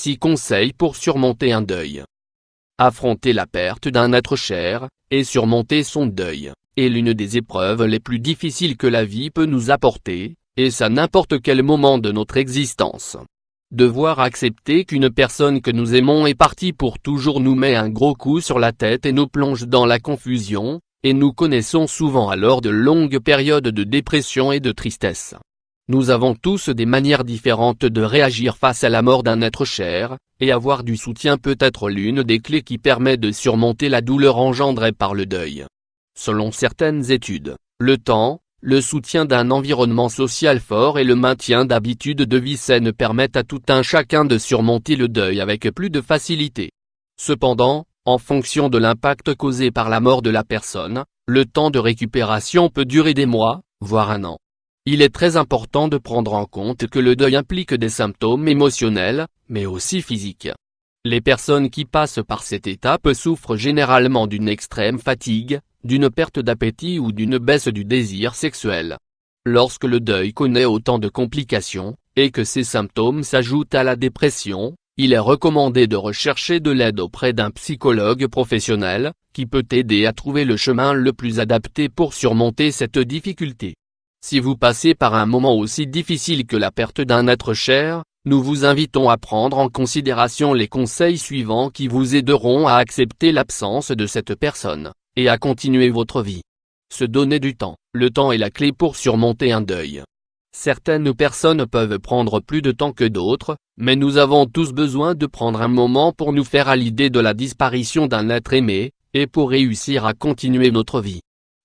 6 conseils pour surmonter un deuil. Affronter la perte d'un être cher, et surmonter son deuil, est l'une des épreuves les plus difficiles que la vie peut nous apporter, et ça n'importe quel moment de notre existence. Devoir accepter qu'une personne que nous aimons est partie pour toujours nous met un gros coup sur la tête et nous plonge dans la confusion, et nous connaissons souvent alors de longues périodes de dépression et de tristesse. Nous avons tous des manières différentes de réagir face à la mort d'un être cher, et avoir du soutien peut être l'une des clés qui permet de surmonter la douleur engendrée par le deuil. Selon certaines études, le temps, le soutien d'un environnement social fort et le maintien d'habitudes de vie saines permettent à tout un chacun de surmonter le deuil avec plus de facilité. Cependant, en fonction de l'impact causé par la mort de la personne, le temps de récupération peut durer des mois, voire un an. Il est très important de prendre en compte que le deuil implique des symptômes émotionnels, mais aussi physiques. Les personnes qui passent par cette étape souffrent généralement d'une extrême fatigue, d'une perte d'appétit ou d'une baisse du désir sexuel. Lorsque le deuil connaît autant de complications, et que ces symptômes s'ajoutent à la dépression, il est recommandé de rechercher de l'aide auprès d'un psychologue professionnel, qui peut aider à trouver le chemin le plus adapté pour surmonter cette difficulté. Si vous passez par un moment aussi difficile que la perte d'un être cher, nous vous invitons à prendre en considération les conseils suivants qui vous aideront à accepter l'absence de cette personne, et à continuer votre vie. Se donner du temps. Le temps est la clé pour surmonter un deuil. Certaines personnes peuvent prendre plus de temps que d'autres, mais nous avons tous besoin de prendre un moment pour nous faire à l'idée de la disparition d'un être aimé, et pour réussir à continuer notre vie.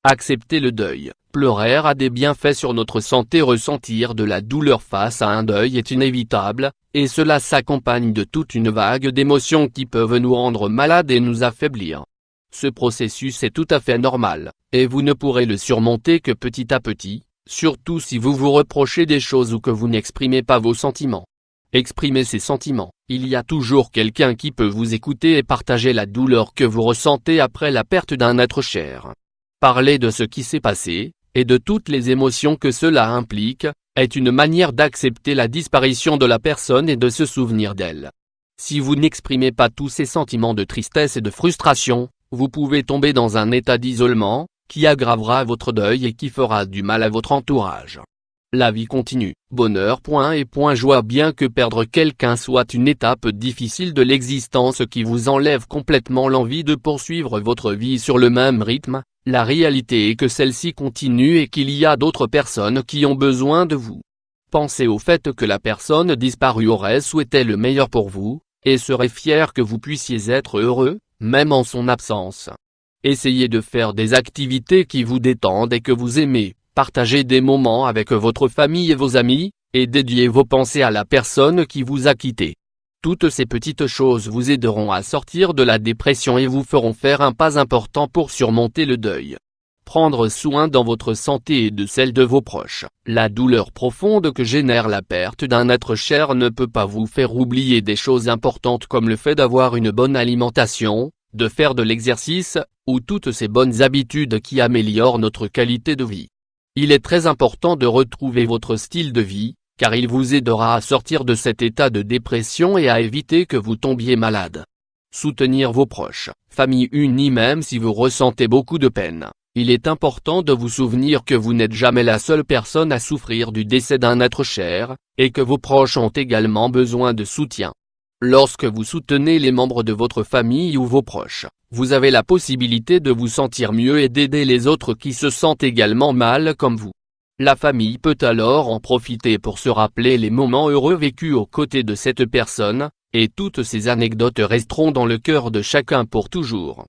Accepter le deuil. Pleurer a des bienfaits sur notre santé. Ressentir de la douleur face à un deuil est inévitable, et cela s'accompagne de toute une vague d'émotions qui peuvent nous rendre malades et nous affaiblir. Ce processus est tout à fait normal, et vous ne pourrez le surmonter que petit à petit, surtout si vous vous reprochez des choses ou que vous n'exprimez pas vos sentiments. Exprimez ces sentiments. Il y a toujours quelqu'un qui peut vous écouter et partager la douleur que vous ressentez après la perte d'un être cher. Parler de ce qui s'est passé, et de toutes les émotions que cela implique, est une manière d'accepter la disparition de la personne et de se souvenir d'elle. Si vous n'exprimez pas tous ces sentiments de tristesse et de frustration, vous pouvez tomber dans un état d'isolement, qui aggravera votre deuil et qui fera du mal à votre entourage. La vie continue. Bonheur. Joie. Bien que perdre quelqu'un soit une étape difficile de l'existence qui vous enlève complètement l'envie de poursuivre votre vie sur le même rythme, la réalité est que celle-ci continue et qu'il y a d'autres personnes qui ont besoin de vous. Pensez au fait que la personne disparue aurait souhaité le meilleur pour vous, et serait fière que vous puissiez être heureux, même en son absence. Essayez de faire des activités qui vous détendent et que vous aimez, partagez des moments avec votre famille et vos amis, et dédiez vos pensées à la personne qui vous a quitté. Toutes ces petites choses vous aideront à sortir de la dépression et vous feront faire un pas important pour surmonter le deuil. Prendre soin dans votre santé et de celle de vos proches. La douleur profonde que génère la perte d'un être cher ne peut pas vous faire oublier des choses importantes comme le fait d'avoir une bonne alimentation, de faire de l'exercice, ou toutes ces bonnes habitudes qui améliorent notre qualité de vie. Il est très important de retrouver votre style de vie, car il vous aidera à sortir de cet état de dépression et à éviter que vous tombiez malade. Soutenir vos proches, famille unie. Même si vous ressentez beaucoup de peine, il est important de vous souvenir que vous n'êtes jamais la seule personne à souffrir du décès d'un être cher, et que vos proches ont également besoin de soutien. Lorsque vous soutenez les membres de votre famille ou vos proches, vous avez la possibilité de vous sentir mieux et d'aider les autres qui se sentent également mal comme vous. La famille peut alors en profiter pour se rappeler les moments heureux vécus aux côtés de cette personne, et toutes ces anecdotes resteront dans le cœur de chacun pour toujours.